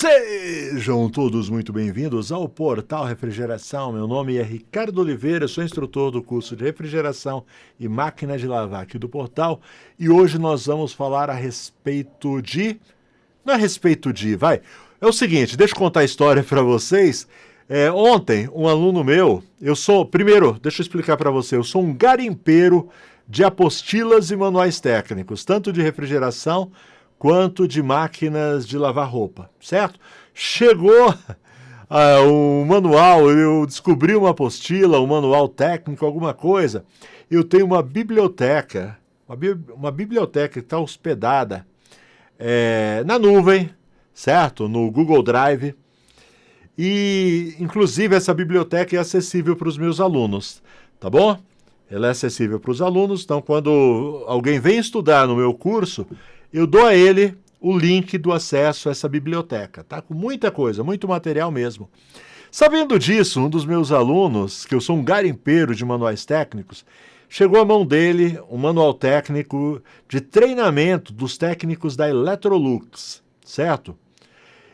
Sejam todos muito bem-vindos ao Portal Refrigeração. Meu nome é Ricardo Oliveira, sou instrutor do curso de refrigeração e máquina de lavar aqui do Portal e hoje nós vamos falar a respeito de... Não é a respeito de, vai. É o seguinte, deixa eu contar a história para vocês. Ontem, um aluno meu, primeiro, deixa eu explicar para você, eu sou um garimpeiro de apostilas e manuais técnicos, tanto de refrigeração quanto de máquinas de lavar roupa, certo? Chegou o manual, eu descobri uma apostila, um manual técnico, alguma coisa. Eu tenho uma biblioteca, uma biblioteca que está hospedada na nuvem, certo? No Google Drive. E, inclusive, essa biblioteca é acessível para os meus alunos, tá bom? Ela é acessível para os alunos, então quando alguém vem estudar no meu curso, eu dou a ele o link do acesso a essa biblioteca, tá? Com muita coisa, muito material mesmo. Sabendo disso, um dos meus alunos, que eu sou um garimpeiro de manuais técnicos, chegou à mão dele um manual técnico de treinamento dos técnicos da Electrolux, certo?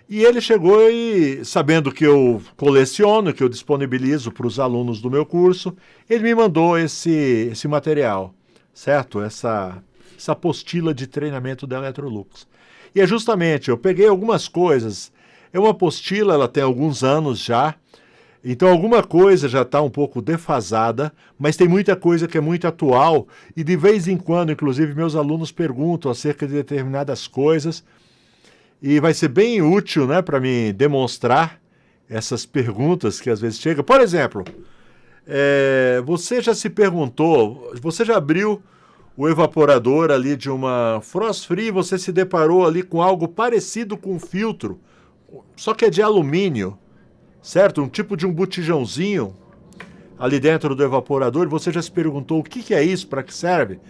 E ele chegou e, sabendo que eu coleciono, que eu disponibilizo para os alunos do meu curso, ele me mandou esse material, certo? Essa apostila de treinamento da Electrolux. E é justamente, eu peguei algumas coisas, é uma apostila, ela tem alguns anos já, então alguma coisa já está um pouco defasada, mas tem muita coisa que é muito atual, e de vez em quando, inclusive, meus alunos perguntam acerca de determinadas coisas, e vai ser bem útil, né, para me demonstrar essas perguntas que às vezes chegam. Por exemplo, você já se perguntou, você já abriu o evaporador ali de uma Frost Free, você se deparou ali com algo parecido com um filtro, só que é de alumínio, certo? Um tipo de um botijãozinho ali dentro do evaporador, e você já se perguntou o que é isso, para que serve?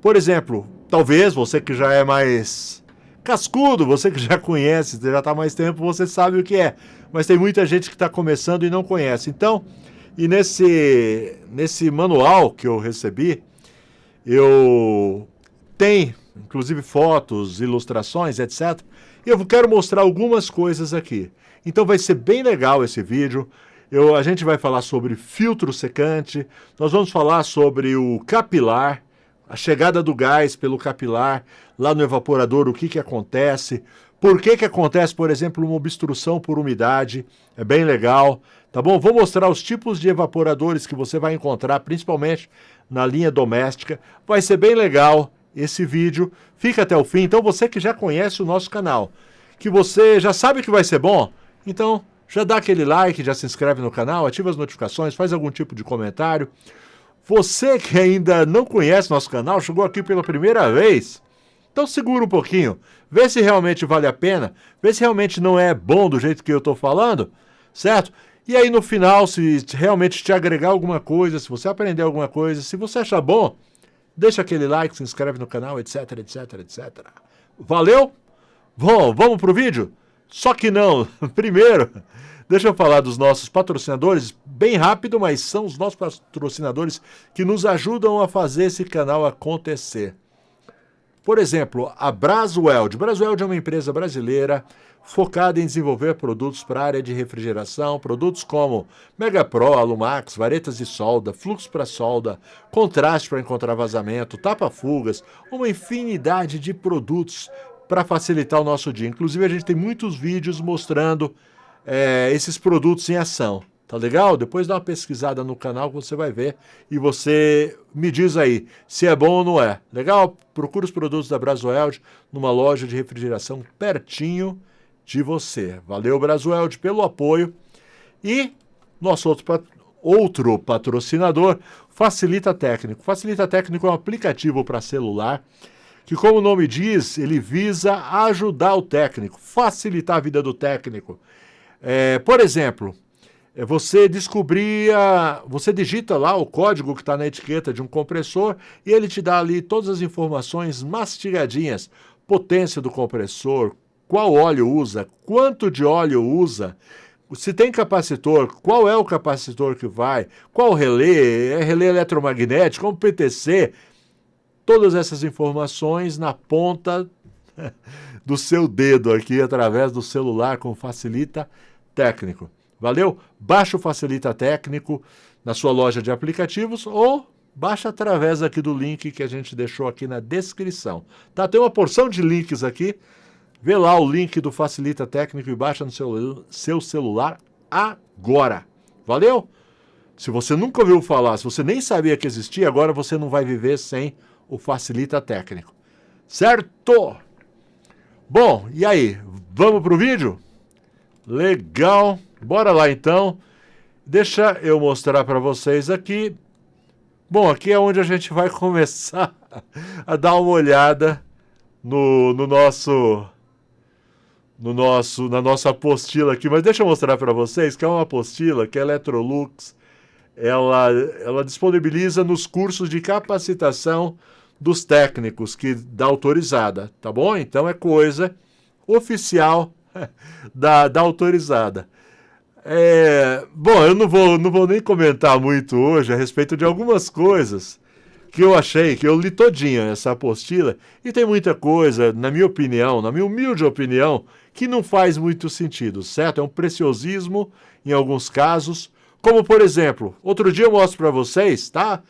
Por exemplo, talvez você que já é mais cascudo, você que já conhece, já está há mais tempo, você sabe o que é. Mas tem muita gente que está começando e não conhece. Então, e nesse manual que eu recebi, eu tenho, inclusive, fotos, ilustrações, etc. E eu quero mostrar algumas coisas aqui. Então vai ser bem legal esse vídeo. A gente vai falar sobre filtro secante, nós vamos falar sobre o capilar, a chegada do gás pelo capilar, lá no evaporador, o que acontece, por que acontece, por exemplo, uma obstrução por umidade, é bem legal, tá bom? Vou mostrar os tipos de evaporadores que você vai encontrar, principalmente na linha doméstica, vai ser bem legal esse vídeo, fica até o fim. Então você que já conhece o nosso canal, que você já sabe que vai ser bom, então já dá aquele like, já se inscreve no canal, ativa as notificações, faz algum tipo de comentário. Você que ainda não conhece nosso canal, chegou aqui pela primeira vez, então segura um pouquinho, vê se realmente vale a pena, vê se realmente não é bom do jeito que eu estou falando, certo? E aí no final, se realmente te agregar alguma coisa, se você aprender alguma coisa, se você achar bom, deixa aquele like, se inscreve no canal, etc, etc, etc. Valeu? Bom, vamos pro vídeo? Só que não, primeiro, deixa eu falar dos nossos patrocinadores, bem rápido, mas são os nossos patrocinadores que nos ajudam a fazer esse canal acontecer. Por exemplo, a Brasweld. Brasweld é uma empresa brasileira focada em desenvolver produtos para a área de refrigeração, produtos como Mega Pro, Alumax, varetas de solda, fluxo para solda, contraste para encontrar vazamento, tapa-fugas, uma infinidade de produtos para facilitar o nosso dia. Inclusive, a gente tem muitos vídeos mostrando esses produtos em ação. Tá legal? Depois dá uma pesquisada no canal que você vai ver e você me diz aí se é bom ou não é. Legal? Procura os produtos da Brasweld numa loja de refrigeração pertinho de você. Valeu, Brasweld, pelo apoio. E nosso outro patrocinador, Facilita Técnico. Facilita Técnico é um aplicativo para celular que, como o nome diz, ele visa ajudar o técnico, facilitar a vida do técnico. Por exemplo, você digita lá o código que está na etiqueta de um compressor e ele te dá ali todas as informações mastigadinhas. Potência do compressor, qual óleo usa, quanto de óleo usa, se tem capacitor, qual é o capacitor que vai, qual relé, é relé eletromagnético, como PTC, todas essas informações na ponta do seu dedo aqui através do celular com Facilita Técnico. Valeu? Baixa o Facilita Técnico na sua loja de aplicativos ou baixa através aqui do link que a gente deixou aqui na descrição. Tá? Tem uma porção de links aqui. Vê lá o link do Facilita Técnico e baixa no seu celular agora. Valeu? Se você nunca ouviu falar, se você nem sabia que existia, agora você não vai viver sem o Facilita Técnico. Certo? Bom, e aí? Vamos pro vídeo? Legal. Bora lá então. Deixa eu mostrar para vocês aqui. Bom, aqui é onde a gente vai começar a dar uma olhada na nossa apostila aqui. Mas deixa eu mostrar para vocês que é uma apostila que a Electrolux ela disponibiliza nos cursos de capacitação dos técnicos da autorizada, tá bom? Então é coisa oficial da autorizada. Bom, eu não vou nem comentar muito hoje a respeito de algumas coisas que eu achei, que eu li todinha essa apostila, e tem muita coisa, na minha opinião, na minha humilde opinião, que não faz muito sentido, certo? É um preciosismo em alguns casos, como por exemplo, outro dia eu mostro para vocês, tá?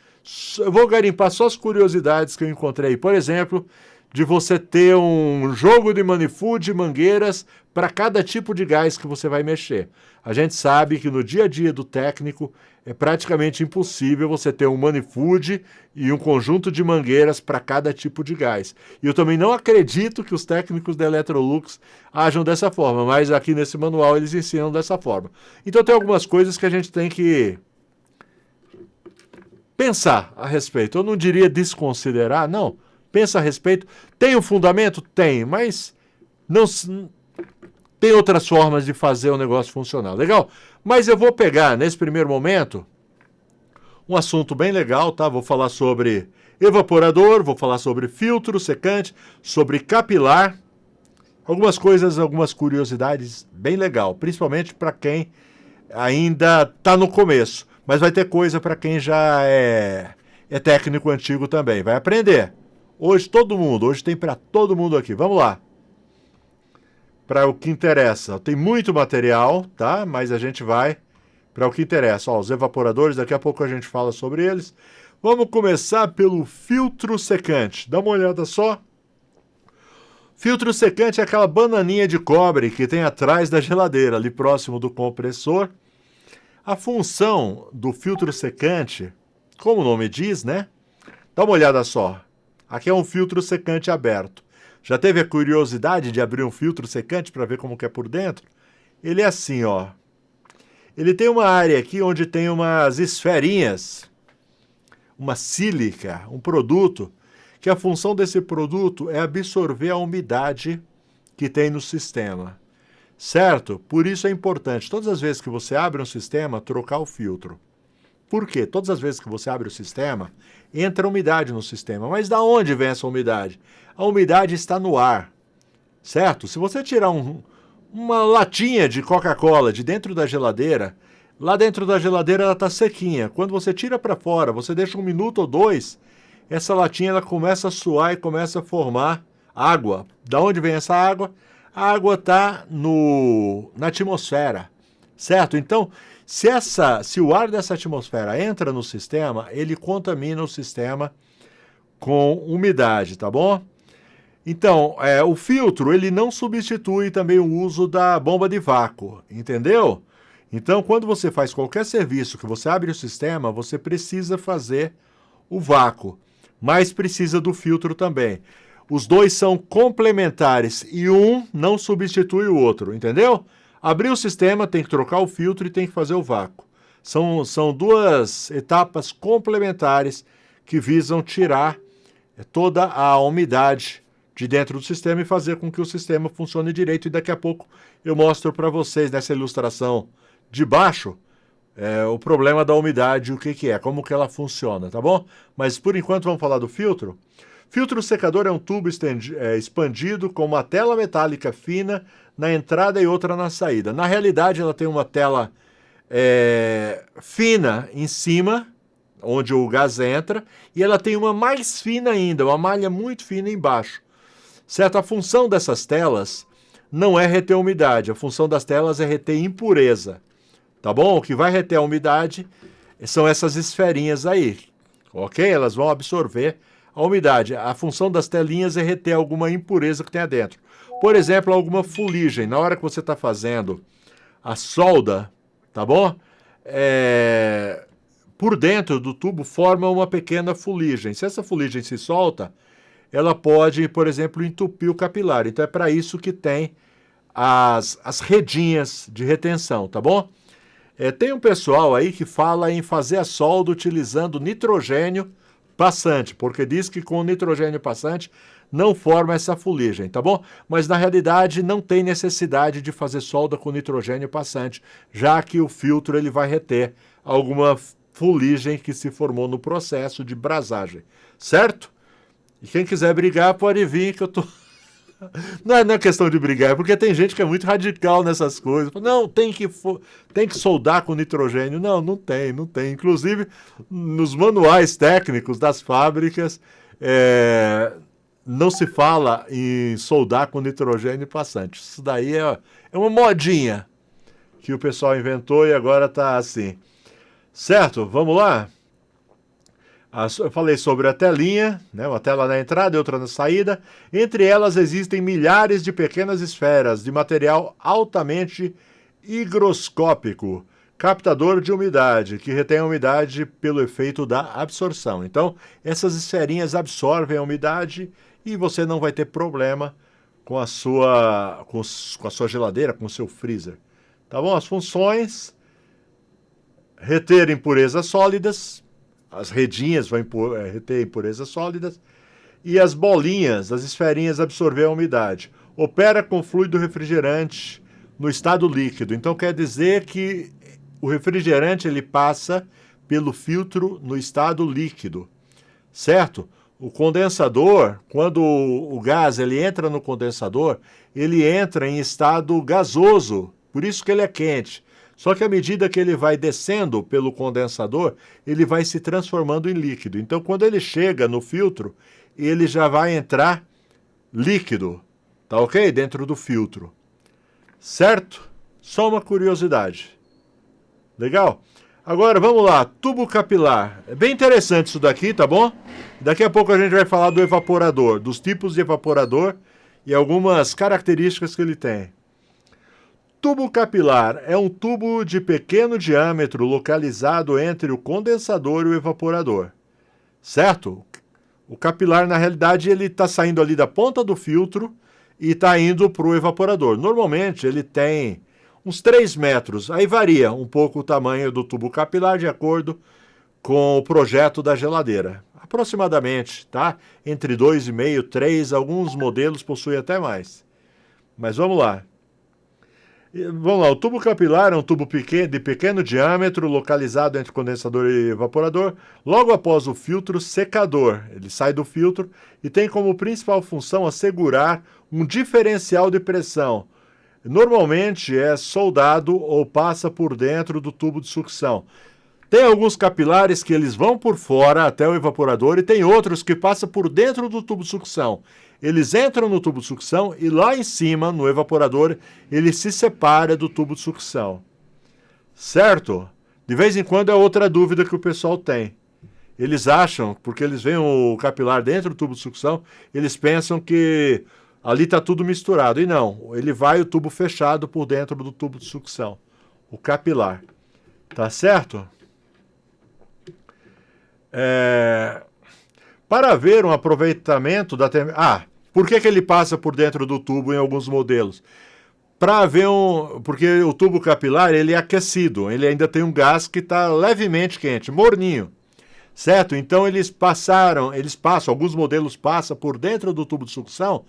Eu vou garimpar só as curiosidades que eu encontrei, por exemplo, de você ter um jogo de manifold e mangueiras para cada tipo de gás que você vai mexer. A gente sabe que no dia a dia do técnico é praticamente impossível você ter um manifold e um conjunto de mangueiras para cada tipo de gás. E eu também não acredito que os técnicos da Electrolux ajam dessa forma, mas aqui nesse manual eles ensinam dessa forma. Então tem algumas coisas que a gente tem que pensar a respeito. Eu não diria desconsiderar, não. Pensa a respeito. Tem um fundamento? Tem, mas não tem outras formas de fazer o negócio funcionar. Legal? Mas eu vou pegar, nesse primeiro momento, um assunto bem legal, tá? Vou falar sobre evaporador, vou falar sobre filtro secante, sobre capilar. Algumas coisas, algumas curiosidades bem legal, principalmente para quem ainda está no começo. Mas vai ter coisa para quem já é técnico antigo também. Vai aprender. Hoje tem para todo mundo aqui. Vamos lá. Para o que interessa. Tem muito material, tá? Mas a gente vai para o que interessa. Ó, os evaporadores, daqui a pouco a gente fala sobre eles. Vamos começar pelo filtro secante. Dá uma olhada só. Filtro secante é aquela bananinha de cobre que tem atrás da geladeira, ali próximo do compressor. A função do filtro secante, como o nome diz, né? Dá uma olhada só. Aqui é um filtro secante aberto. Já teve a curiosidade de abrir um filtro secante para ver como que é por dentro? Ele é assim, ó. Ele tem uma área aqui onde tem umas esferinhas, uma sílica, um produto, que a função desse produto é absorver a umidade que tem no sistema. Certo? Por isso é importante, todas as vezes que você abre um sistema, trocar o filtro. Por quê? Todas as vezes que você abre o sistema, entra umidade no sistema. Mas da onde vem essa umidade? A umidade está no ar, certo? Se você tirar uma latinha de Coca-Cola de dentro da geladeira, lá dentro da geladeira ela está sequinha. Quando você tira para fora, você deixa 1 minuto ou 2, essa latinha ela começa a suar e começa a formar água. Da onde vem essa água? A água está na atmosfera, certo? Então, se o ar dessa atmosfera entra no sistema, ele contamina o sistema com umidade, tá bom? Então, o filtro, ele não substitui também o uso da bomba de vácuo, entendeu? Então, quando você faz qualquer serviço que você abre o sistema, você precisa fazer o vácuo, mas precisa do filtro também. Os dois são complementares e um não substitui o outro, entendeu? Abrir o sistema, tem que trocar o filtro e tem que fazer o vácuo. São duas etapas complementares que visam tirar toda a umidade de dentro do sistema e fazer com que o sistema funcione direito. E daqui a pouco eu mostro para vocês nessa ilustração de baixo o problema da umidade, o que é, como que ela funciona, tá bom? Mas por enquanto vamos falar do filtro. Filtro secador é um tubo expandido com uma tela metálica fina na entrada e outra na saída. Na realidade, ela tem uma tela fina em cima, onde o gás entra, e ela tem uma mais fina ainda, uma malha muito fina embaixo. certo? A função dessas telas não é reter umidade, a função das telas é reter impureza, tá bom? O que vai reter a umidade são essas esferinhas aí, ok? Elas vão absorver a umidade. A função das telinhas é reter alguma impureza que tenha dentro. Por exemplo, alguma fuligem. Na hora que você está fazendo a solda, tá bom? Por dentro do tubo forma uma pequena fuligem. Se essa fuligem se solta, ela pode, por exemplo, entupir o capilar. Então é para isso que tem as redinhas de retenção, tá bom? Tem um pessoal aí que fala em fazer a solda utilizando nitrogênio passante, porque diz que com nitrogênio passante não forma essa fuligem, tá bom? Mas na realidade não tem necessidade de fazer solda com nitrogênio passante, já que o filtro ele vai reter alguma fuligem que se formou no processo de brasagem, certo? E quem quiser brigar pode vir que eu tô... Não é questão de brigar, é porque tem gente que é muito radical nessas coisas. Não, tem que soldar com nitrogênio. Não, não tem. Inclusive, nos manuais técnicos das fábricas, não se fala em soldar com nitrogênio passante. Isso daí é uma modinha que o pessoal inventou e agora está assim. Certo? Vamos lá? Eu falei sobre a telinha, né? Uma tela na entrada e outra na saída. Entre elas existem milhares de pequenas esferas de material altamente higroscópico, captador de umidade, que retém a umidade pelo efeito da absorção. Então, essas esferinhas absorvem a umidade e você não vai ter problema com a sua geladeira, com o seu freezer. Tá bom? As funções: reter impurezas sólidas. As redinhas vão reter impurezas sólidas. E as bolinhas, as esferinhas, absorver a umidade. Opera com fluido refrigerante no estado líquido. Então quer dizer que o refrigerante ele passa pelo filtro no estado líquido, certo? O condensador, quando o gás ele entra no condensador, ele entra em estado gasoso, por isso que ele é quente. Só que à medida que ele vai descendo pelo condensador, ele vai se transformando em líquido. Então, quando ele chega no filtro, ele já vai entrar líquido, tá ok? Dentro do filtro, certo? Só uma curiosidade. Legal? Agora, vamos lá, tubo capilar. É bem interessante isso daqui, tá bom? Daqui a pouco a gente vai falar do evaporador, dos tipos de evaporador e algumas características que ele tem. Tubo capilar é um tubo de pequeno diâmetro localizado entre o condensador e o evaporador, certo? O capilar, na realidade, ele está saindo ali da ponta do filtro e está indo para o evaporador. Normalmente, ele tem uns 3 metros, aí varia um pouco o tamanho do tubo capilar de acordo com o projeto da geladeira. Aproximadamente, tá? Entre 2,5 e 3, alguns modelos possuem até mais. Mas vamos lá. Vamos lá, o tubo capilar é um tubo de pequeno diâmetro, localizado entre condensador e evaporador, logo após o filtro secador. Ele sai do filtro e tem como principal função assegurar um diferencial de pressão. Normalmente é soldado ou passa por dentro do tubo de sucção. Tem alguns capilares que eles vão por fora até o evaporador e tem outros que passam por dentro do tubo de sucção. Eles entram no tubo de sucção e lá em cima, no evaporador, ele se separa do tubo de sucção. Certo? De vez em quando é outra dúvida que o pessoal tem. Eles acham, porque eles veem o capilar dentro do tubo de sucção, eles pensam que ali está tudo misturado. E não, ele vai o tubo fechado por dentro do tubo de sucção. O capilar. Tá certo? Para ver um aproveitamento da por que ele passa por dentro do tubo em alguns modelos? Para ver porque o tubo capilar ele é aquecido, ele ainda tem um gás que está levemente quente, morninho, certo? Então eles passam, alguns modelos passam por dentro do tubo de sucção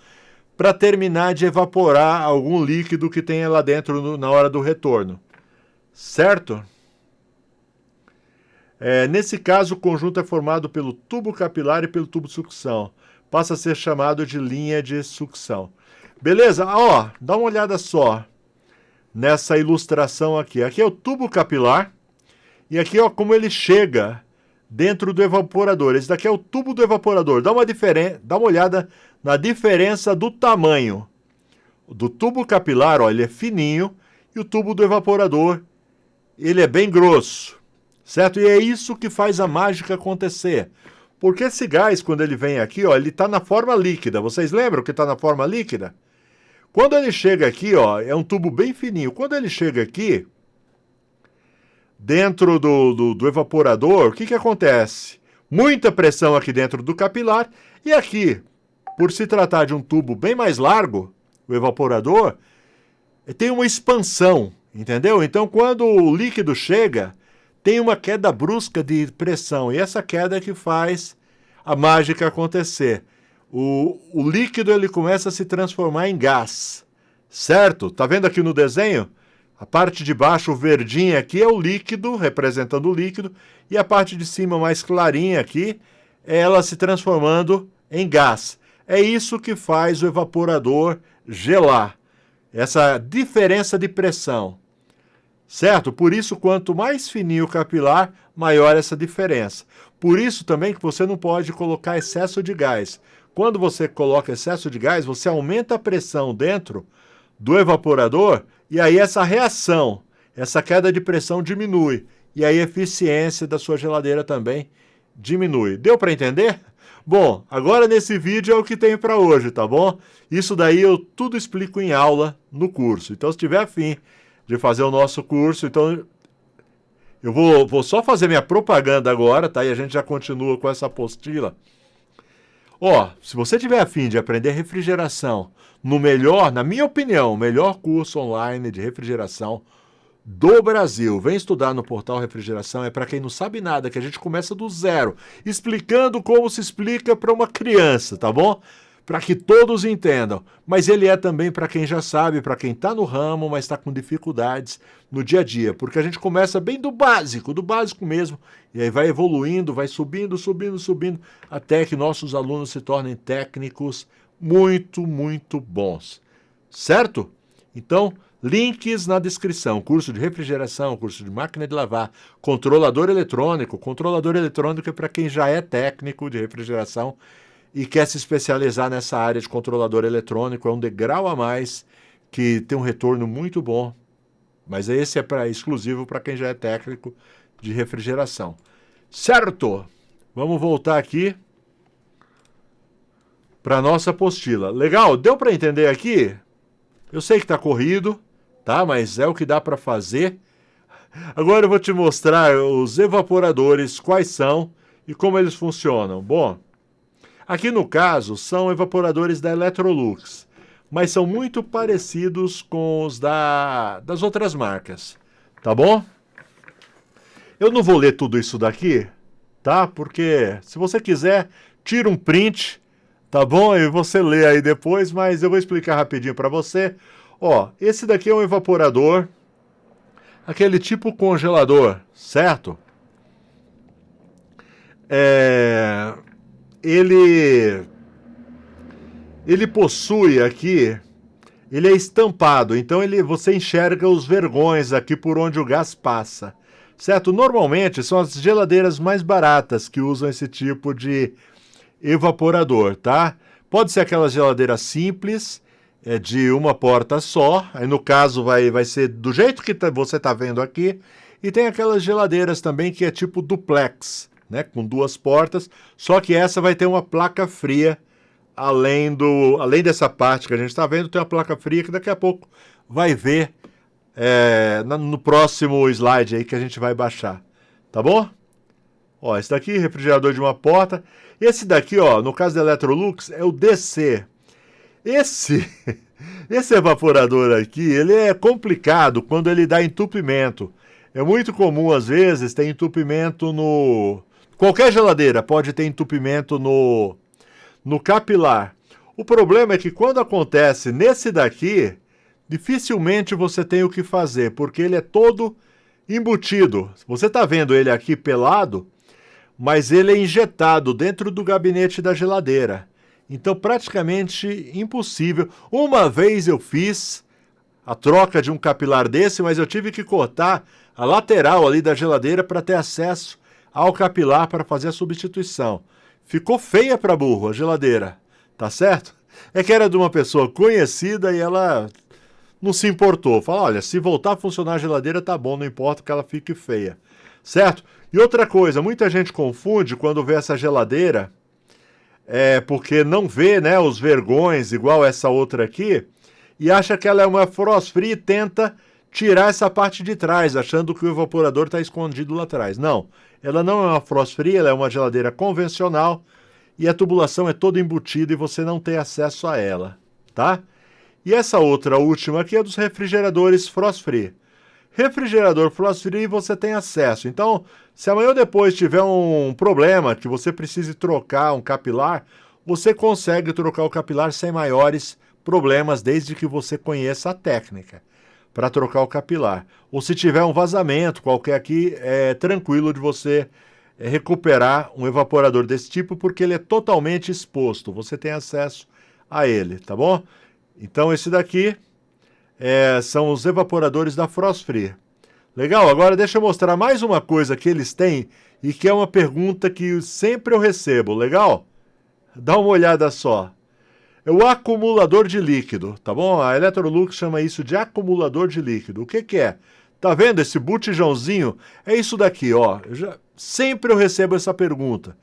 para terminar de evaporar algum líquido que tenha lá dentro na hora do retorno, certo? Nesse caso, o conjunto é formado pelo tubo capilar e pelo tubo de sucção. Passa a ser chamado de linha de sucção. Beleza? Ó, dá uma olhada só nessa ilustração aqui. Aqui é o tubo capilar e aqui ó, como ele chega dentro do evaporador. Esse daqui é o tubo do evaporador. Dá uma olhada na diferença do tamanho. Do tubo capilar, ó, ele é fininho, e o tubo do evaporador, ele é bem grosso, certo? E é isso que faz a mágica acontecer. Porque esse gás, quando ele vem aqui, ó, ele está na forma líquida. Vocês lembram que está na forma líquida? Quando ele chega aqui, ó, é um tubo bem fininho. Quando ele chega aqui, dentro do evaporador, o que acontece? Muita pressão aqui dentro do capilar, e aqui, por se tratar de um tubo bem mais largo, o evaporador, tem uma expansão, entendeu? Então, quando o líquido chega, tem uma queda brusca de pressão, e essa queda é que faz a mágica acontecer. O líquido ele começa a se transformar em gás, certo? Tá vendo aqui no desenho? A parte de baixo, o verdinho aqui, é o líquido, representando o líquido, e a parte de cima, mais clarinha aqui, é ela se transformando em gás. É isso que faz o evaporador gelar, essa diferença de pressão, certo? Por isso, quanto mais fininho o capilar, maior essa diferença. Por isso também que você não pode colocar excesso de gás. Quando você coloca excesso de gás, você aumenta a pressão dentro do evaporador, e aí essa reação, essa queda de pressão diminui, e aí a eficiência da sua geladeira também diminui. Deu para entender? Bom, agora nesse vídeo é o que tenho para hoje, tá bom? Isso daí eu tudo explico em aula no curso. Então, se tiver afim de fazer o nosso curso, então eu vou só fazer minha propaganda agora, tá? E a gente já continua com essa apostila. Ó, se você tiver afim de aprender refrigeração no melhor, na minha opinião, o melhor curso online de refrigeração do Brasil, vem estudar no Portal Refrigeração. É para quem não sabe nada, que a gente começa do zero, explicando como se explica para uma criança, tá bom? Para que todos entendam. Mas ele é também para quem já sabe, para quem está no ramo, mas está com dificuldades no dia a dia. Porque a gente começa bem do básico mesmo, e aí vai evoluindo, vai subindo, até que nossos alunos se tornem técnicos muito, muito bons. Certo? Então, links na descrição: curso de refrigeração, curso de máquina de lavar, controlador eletrônico. Controlador eletrônico é para quem já é técnico de refrigeração e quer se especializar nessa área de controlador eletrônico. É um degrau a mais que tem um retorno muito bom, mas esse é exclusivo para quem já é técnico de refrigeração. Certo? Vamos voltar aqui para a nossa apostila. Legal? Deu para entender aqui? Eu sei que está corrido, tá? Mas é o que dá para fazer. Agora eu vou te mostrar os evaporadores, quais são e como eles funcionam. Bom, aqui no caso são evaporadores da Electrolux, mas são muito parecidos com os das outras marcas, tá bom? Eu não vou ler tudo isso daqui, tá? Porque se você quiser, tira um print, tá bom? E você lê aí depois, mas eu vou explicar rapidinho para você. Ó, esse daqui é um evaporador, aquele tipo congelador, certo? Ele possui aqui, ele é estampado, então você enxerga os vergões aqui por onde o gás passa, certo? Normalmente são as geladeiras mais baratas que usam esse tipo de evaporador, tá? Pode ser aquela geladeira simples, de uma porta só, aí no caso vai ser do jeito que você está vendo aqui, e tem aquelas geladeiras também que é tipo duplex, né, com duas portas, só que essa vai ter uma placa fria, além dessa parte que a gente está vendo, tem uma placa fria que daqui a pouco vai ver no próximo slide aí que a gente vai baixar, tá bom? Ó, esse daqui, refrigerador de uma porta. Esse daqui, ó, no caso da Electrolux, é o DC. Esse evaporador aqui, ele é complicado quando ele dá entupimento. É muito comum, às vezes, ter entupimento no... Qualquer geladeira pode ter entupimento no capilar. O problema é que quando acontece nesse daqui, dificilmente você tem o que fazer, porque ele é todo embutido. Você está vendo ele aqui pelado, mas ele é injetado dentro do gabinete da geladeira. Então, praticamente impossível. Uma vez eu fiz a troca de um capilar desse, mas eu tive que cortar a lateral ali da geladeira para ter acesso ao capilar para fazer a substituição. Ficou feia para burro a geladeira, tá certo? É que era de uma pessoa conhecida e ela não se importou. Fala, olha, se voltar a funcionar a geladeira tá bom, não importa que ela fique feia, certo? E outra coisa, muita gente confunde quando vê essa geladeira, porque não vê, né, os vergões igual essa outra aqui, e acha que ela é uma frost free e tenta tirar essa parte de trás, achando que o evaporador está escondido lá atrás. Não, ela não é uma frost free, ela é uma geladeira convencional e a tubulação é toda embutida e você não tem acesso a ela, tá? E essa outra última aqui é dos refrigeradores frost free. Refrigerador frost free você tem acesso. Então, se amanhã ou depois tiver um problema que você precise trocar um capilar, você consegue trocar o capilar sem maiores problemas, desde que você conheça a técnica para trocar o capilar. Ou se tiver um vazamento qualquer aqui, é tranquilo de você recuperar um evaporador desse tipo, porque ele é totalmente exposto. Você tem acesso a ele, tá bom? Então esse daqui são os evaporadores da Frost Free. Legal? Agora deixa eu mostrar mais uma coisa que eles têm e que é uma pergunta que sempre eu recebo. Legal? Dá uma olhada só. É o acumulador de líquido, tá bom? A Electrolux chama isso de acumulador de líquido. O que que é? Tá vendo esse botijãozinho? É isso daqui, ó. Sempre eu recebo essa pergunta.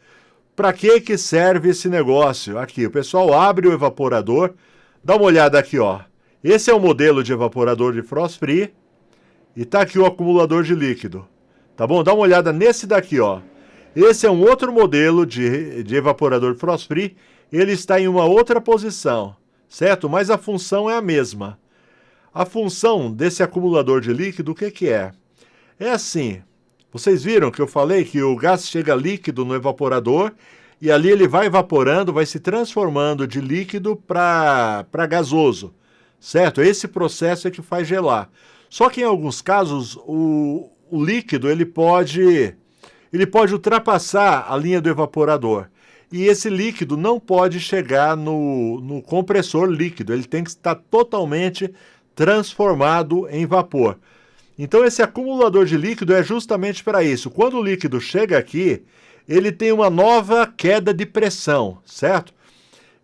Para que serve esse negócio? Aqui, o pessoal abre o evaporador, dá uma olhada aqui, ó. Esse é o modelo de evaporador de Frost Free e tá aqui o acumulador de líquido, tá bom? Dá uma olhada nesse daqui, ó. Esse é um outro modelo de evaporador Frost Free. Ele está em uma outra posição, certo? Mas a função é a mesma. A função desse acumulador de líquido, o que que é? É assim, vocês viram que eu falei que o gás chega líquido no evaporador e ali ele vai evaporando, vai se transformando de líquido para gasoso, certo? Esse processo é que faz gelar. Só que em alguns casos o líquido ele pode ultrapassar a linha do evaporador. E esse líquido não pode chegar no compressor líquido, ele tem que estar totalmente transformado em vapor. Então esse acumulador de líquido é justamente para isso. Quando o líquido chega aqui, ele tem uma nova queda de pressão, certo?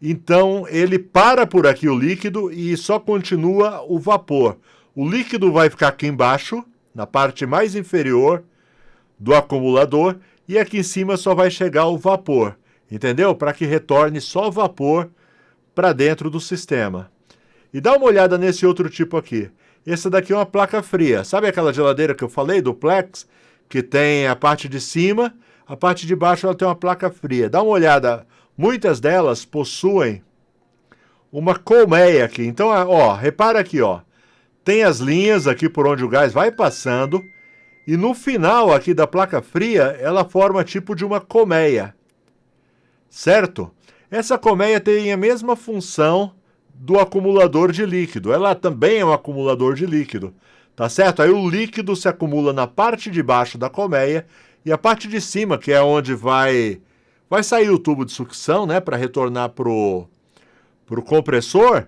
Então ele para por aqui o líquido e só continua o vapor. O líquido vai ficar aqui embaixo, na parte mais inferior do acumulador, e aqui em cima só vai chegar o vapor. Entendeu? Para que retorne só vapor para dentro do sistema. E dá uma olhada nesse outro tipo aqui. Essa daqui é uma placa fria. Sabe aquela geladeira que eu falei, do Plex? Que tem a parte de cima, a parte de baixo ela tem uma placa fria. Dá uma olhada. Muitas delas possuem uma colmeia aqui. Então, ó, repara aqui, ó. Tem as linhas aqui por onde o gás vai passando. E no final aqui da placa fria, ela forma tipo de uma colmeia. Certo? Essa colmeia tem a mesma função do acumulador de líquido. Ela também é um acumulador de líquido, tá certo? Aí o líquido se acumula na parte de baixo da colmeia e a parte de cima, que é onde vai sair o tubo de sucção, né, para retornar pro compressor,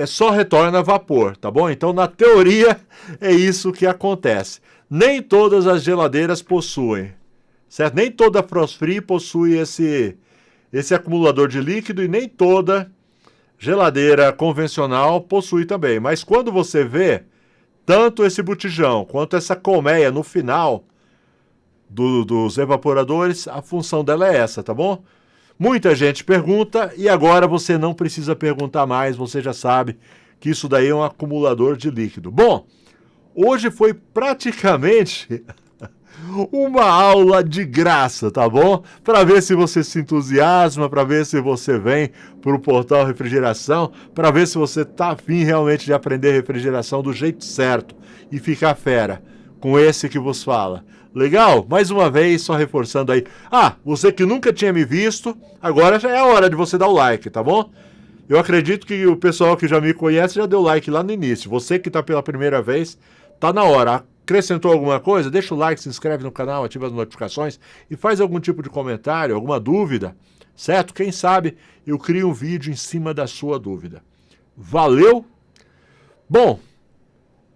só retorna vapor, tá bom? Então, na teoria, é isso que acontece. Nem todas as geladeiras possuem, certo? Nem toda Frost Free possui esse acumulador de líquido e nem toda geladeira convencional possui também. Mas quando você vê tanto esse botijão quanto essa colmeia no final dos evaporadores, a função dela é essa, tá bom? Muita gente pergunta e agora você não precisa perguntar mais, você já sabe que isso daí é um acumulador de líquido. Bom, hoje foi praticamente uma aula de graça, tá bom? Para ver se você se entusiasma, para ver se você vem para o Portal Refrigeração, para ver se você tá afim realmente de aprender refrigeração do jeito certo e ficar fera com esse que vos fala. Legal? Mais uma vez, só reforçando aí. Ah, você que nunca tinha me visto, agora já é a hora de você dar o like, tá bom? Eu acredito que o pessoal que já me conhece já deu like lá no início. Você que está pela primeira vez, tá na hora. Acrescentou alguma coisa? Deixa o like, se inscreve no canal, ativa as notificações e faz algum tipo de comentário, alguma dúvida, certo? Quem sabe eu crio um vídeo em cima da sua dúvida. Valeu? Bom,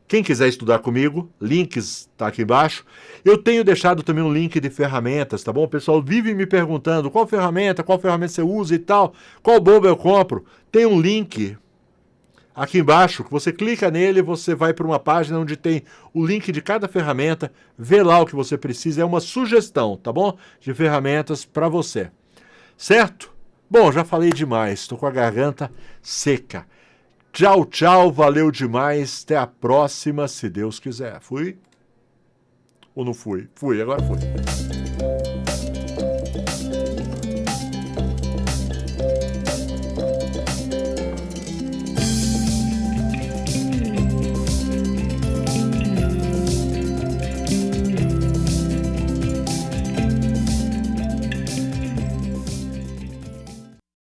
Quem quiser estudar comigo, links tá aqui embaixo. Eu tenho deixado também um link de ferramentas, tá bom? O pessoal vive me perguntando qual ferramenta você usa e tal, qual bomba eu compro. Tem um link aqui embaixo, que você clica nele, você vai para uma página onde tem o link de cada ferramenta, vê lá o que você precisa, é uma sugestão, tá bom? De ferramentas para você. Certo? Bom, já falei demais, estou com a garganta seca. Tchau, tchau, valeu demais, até a próxima, se Deus quiser. Fui? Ou não fui? Fui, agora fui.